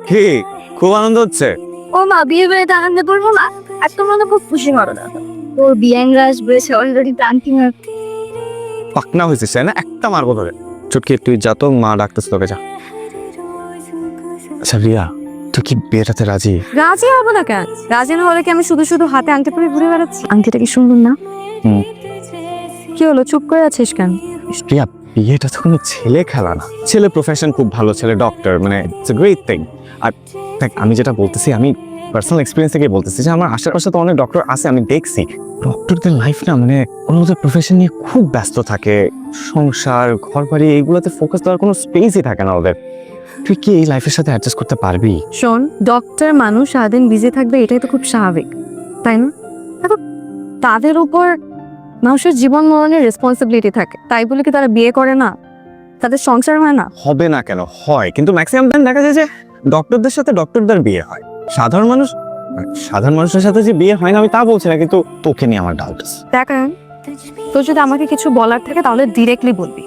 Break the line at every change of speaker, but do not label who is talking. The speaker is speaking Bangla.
কি খুব আনন্দ হচ্ছে?
ও মা বিয়ে বাড়িতে আনন্দ করবো না? আর তোমরা তো খুব খুশি করো না। তোর বিয়াঙ্গা আসবে, সে অলরেডি প্ল্যান্টিং।
পাকনা হয়েছিস তাই না? একটা মারবো ধরে। চুটকি তুই যা তো, মা ডাকতেছে তোকে, যা। আচ্ছা রিয়া, তুই কি বিয়েটাতে রাজি?
রাজি হবো না কেন? রাজি না হলে কি আমি শুধু শুধু হাতে আংটি পরে ঘুরে বেড়াচ্ছি? আংটিটা কি সুন্দর না?
হুম।
কি হলো, চুপ করে আছিস কেন?
রিয়া, বিয়েটা তো কোনো ছেলে খেলা না। ছেলে প্রফেশন খুব ভালো, ছেলে ডক্টর, মানে ইটস এ গ্রেট থিং। আর দেখ, আমি যেটা বলতেছি, আমি পার্সোনাল এক্সপিরিয়েন্স থেকে বলতেছি যে আমার আশেপাশে তো অনেক ডক্টর আছে, আমি দেখছি ডক্টরদের লাইফ না, মানে ওদের প্রফেশন নিয়ে খুব ব্যস্ত থাকে। সংসার, ঘর বাড়ি, এইগুলোতে ফোকাস দেওয়ার কোনো স্পেসই থাকে না ওদের। তুই কি এই লাইফের সাথে অ্যাডজাস্ট করতে পারবি?
শোন, ডক্টর মানুষ সারাদিন বিজি থাকবে, এটাই তো খুব স্বাভাবিক, তাই না? এখন তাদের উপর মানুষের জীবন মরণের রেসপন্সিবিলিটি থাকে, তাই বলে কি তারা বিয়ে করে না? তাদের সংসার হয় না?
হবে না কেন? হয়, কিন্তু ম্যাক্সিমাম টাইম দেখা যায় যে ডক্টরদের সাথে ডক্টরদের বিয়ে হয়। সাধারণ মানুষ, মানে সাধারণ মানুষের সাথে যে বিয়ে হয় না আমি তা বলছি না, কিন্তু তোকে নিয়ে আমার ডাউট আছে।
দেখেন, তোর যদি আমাকে কিছু বলার থাকে তাহলে ডিরেক্টলি বলবি।